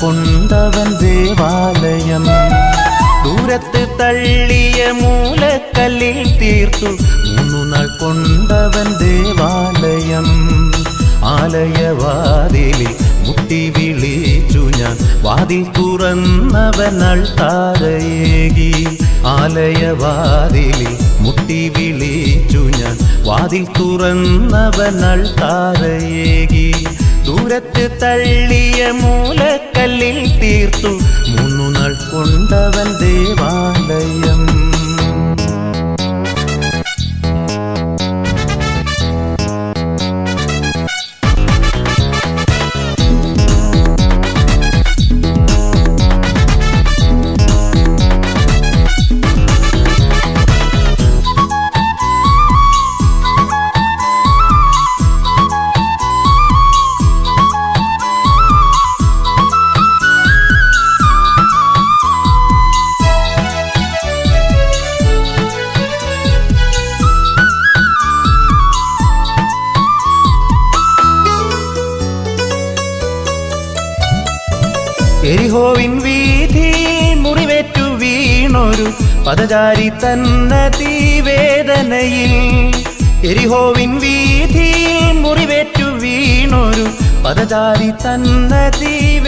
കൊണ്ടവൻ ദേവാലയം. ദൂരത്ത് തള്ളിയ മൂലക്കല്ലിൽ തീർത്തു 3 നാൾ കൊണ്ടവൻ ദേവാലയം. ആലയവാതിലിൽ മുട്ടി വിളിച്ചു ഞാൻ, വാതിൽ തുറന്നവൻ അൾത്താരയേകി. ആലയവാതിലിൽ മുട്ടി വിളിച്ചു ഞാൻ, വാതിൽ തുറന്നവൻ അൾത്താരയേകി. ദൂരത്ത് തള്ളിയ മൂലക്കല്ലിൽ തീർത്തു 3 നാൾ കൊണ്ടവൻ ദേവാലയം. എരിഹോവിൻ വീഥിയിൽ മുറിവേറ്റു വീണൊരു പദചാരി തന്നതിവേദനയിൽ. എരിഹോവിൻ വീഥിയിൽ മുറിവേറ്റു വീണൊരു പദചാരി തന്നതിവേദനയിൽ.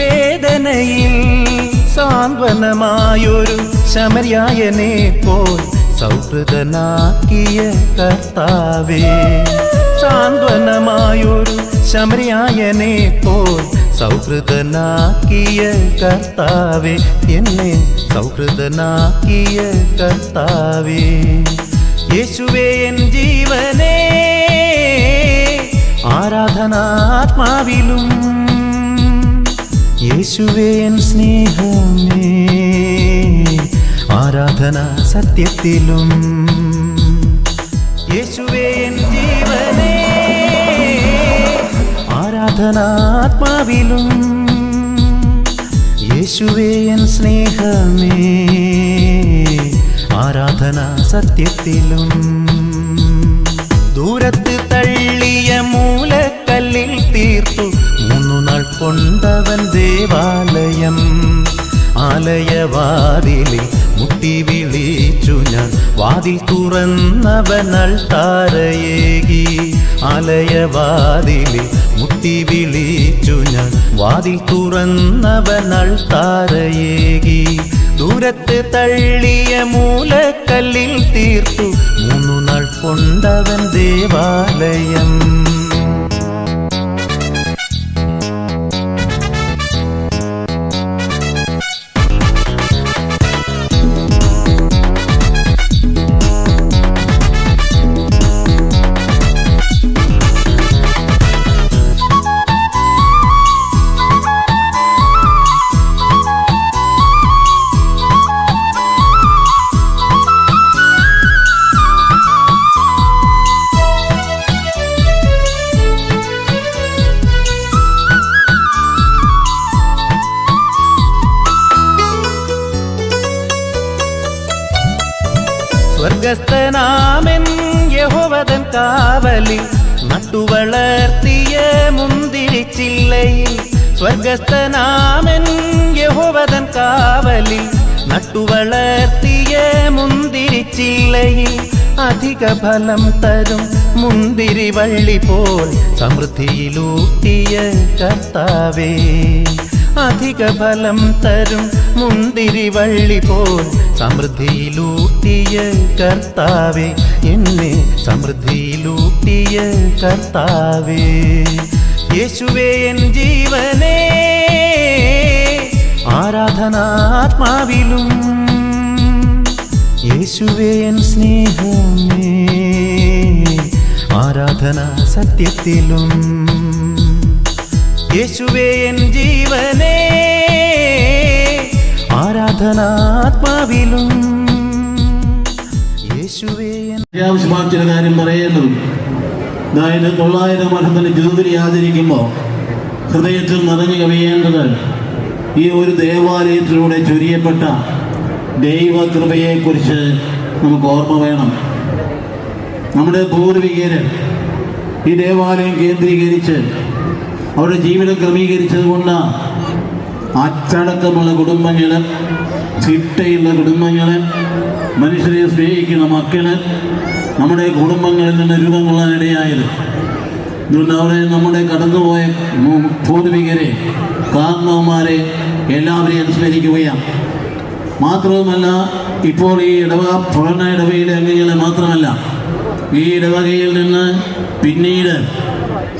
സാന്ത്വനമായൊരു ശമര്യായനെ പോൽ സൗഹൃദനാക്കിയ കർത്താവേ. സാന്ത്വനമായൊരു ശമര്യായനെ പോൽ സൗഹൃദനാക്കിയ കർത്താവേ, എന്നെ സൗഹൃദനാക്കിയ കർത്താവേ. യേശുവേ എൻ ജീവനേ, ആരാധനാത്മാവിലും. യേശുവേ എൻ സ്നേഹമേ, ആരാധന സത്യത്തിലും. യേശുവേ എൻ ജീവനേ, ആരാധനാത്മാവിലും. യേശുവേ എൻ സ്നേഹമേ, ആരാധന സത്യത്തിലും. ദൂരത്ത് തള്ളിയ മൂലക്കല്ലിൽ തീർത്തു 3 നാൾ കൊണ്ടവൻ ദേവാലയം. ആലയവാതിലിൽ മുട്ടി വിളിച്ചു ഞാൻ, വാതിൽ തുറന്നവൻ അൾത്താരയേകി. ആലയവാതിലിൽ മുട്ടി വിളിച്ചു ഞാൻ, വാതിൽ തുറന്നവൻ അൾത്താരയേകി. ദൂരത്ത് തള്ളിയ മൂലക്കല്ലിൽ തീർത്തു 3 നാൾ കൊണ്ടവൻ ദേവാലയം. സ്വർഗസ്ഥനാമൻ യഹോവതൻ കാവലിൽ നട്ടുവളർത്തിയ മുന്തിരിച്ചില്ലയിൽ. സ്വർഗസ്ഥനാമൻ യഹോവതൻ കാവലിൽ നട്ടുവളർത്തിയ മുന്തിരിച്ചില്ലയിൽ. അധിക ഫലം തരും മുന്തിരി വള്ളി പോൽ സമൃദ്ധിയിലൂട്ടിയ കർത്താവേ. അധിക ഫലം തരും മുന്തിരി വള്ളി പോൽ സമൃദ്ധിയിലൂട്ടിയ കർത്താവേ, എന്നെ സമൃദ്ധിയിലൂട്ടിയ കർത്താവേ. യേശുവേ എൻ ജീവനേ, ആരാധനാത്മാവിലും. യേശുവേ എൻ സ്നേഹമേ, ആരാധന സത്യത്തിലും. യേശുവേ എൻ ജീവനേ, ആരാധനാത്മാവിലും. യേശുവേ അത്യാവശ്യമായ ചില കാര്യം പറയുന്നു. അതായത് 900 വർഷത്തിന് ജൂബിലി ആചരിക്കുമ്പോൾ ഹൃദയത്തിൽ നിറഞ്ഞു കവിയേണ്ടത് ഈ ഒരു ദേവാലയത്തിലൂടെ ചൊരിയപ്പെട്ട ദൈവകൃപയെക്കുറിച്ച് നമുക്ക് ഓർമ്മ വേണം. നമ്മുടെ പൂർവികര് ഈ ദേവാലയം കേന്ദ്രീകരിച്ച് അവരുടെ ജീവിതം ക്രമീകരിച്ചത് കൊണ്ട് അച്ചടക്കമുള്ള കുടുംബങ്ങൾ, ചിട്ടയുള്ള കുടുംബങ്ങൾ, മനുഷ്യരെ സ്നേഹിക്കുന്ന മക്കൾ നമ്മുടെ കുടുംബങ്ങളിൽ നിന്ന് രൂപം കൊള്ളാനിടയായത്. അതുകൊണ്ട് അവിടെ നമ്മുടെ കടന്നുപോയ പൂർവികരെ, കാരണവന്മാരെ എല്ലാവരെയും അനുസ്മരിക്കുകയാണ്. മാത്രവുമല്ല, ഇപ്പോൾ ഈ ഭരണ ഇടവകയിലെ അംഗങ്ങളെ മാത്രമല്ല, ഈ ഇടവകയിൽ നിന്ന് പിന്നീട്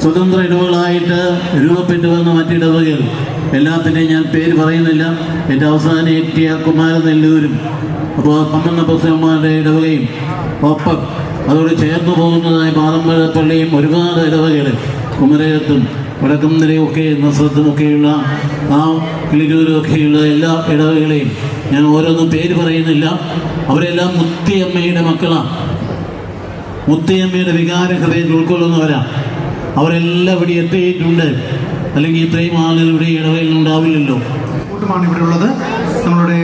സ്വതന്ത്ര ഇടവകളായിട്ട് രൂപപ്പെട്ടു വന്ന മറ്റിടവകകൾ എല്ലാത്തിൻ്റെയും ഞാൻ പേര് പറയുന്നില്ല. എൻ്റെ അവസാനം എത്തിയ കുമാരനെല്ലൂരും, അപ്പോൾ പമ്പന്നപ്പസ്യന്മാരുടെ ഇടവകയും ഒപ്പം അതോട് ചേർന്ന് പോകുന്നതായ പാറമ്പഴപ്പള്ളിയും ഒരുപാട് ഇടവകകൾ, കുമരകത്തും വടക്കുംനിരയൊക്കെ നസ്രത്തുമൊക്കെയുള്ള ആ കിളിരൂരൊക്കെയുള്ള എല്ലാ ഇടവകളെയും ഞാൻ ഓരോന്നും പേര് പറയുന്നില്ല. അവരെല്ലാം മുത്തിയമ്മയുടെ മക്കളാണ്, മുത്തിയമ്മയുടെ വികാര ഹൃദയത്തിൽ ഉൾക്കൊള്ളുന്നവരാണ്. അവരെല്ലാം ഇവിടെ എത്തിയിട്ടുണ്ട്. അല്ലെങ്കിൽ ഇത്രയും ആളുകൾ ഇവിടെ ഇടവയിൽ ഉണ്ടാവില്ലല്ലോ. കൂട്ടമാണ് ഇവിടെ ഉള്ളത്. നമ്മളുടെ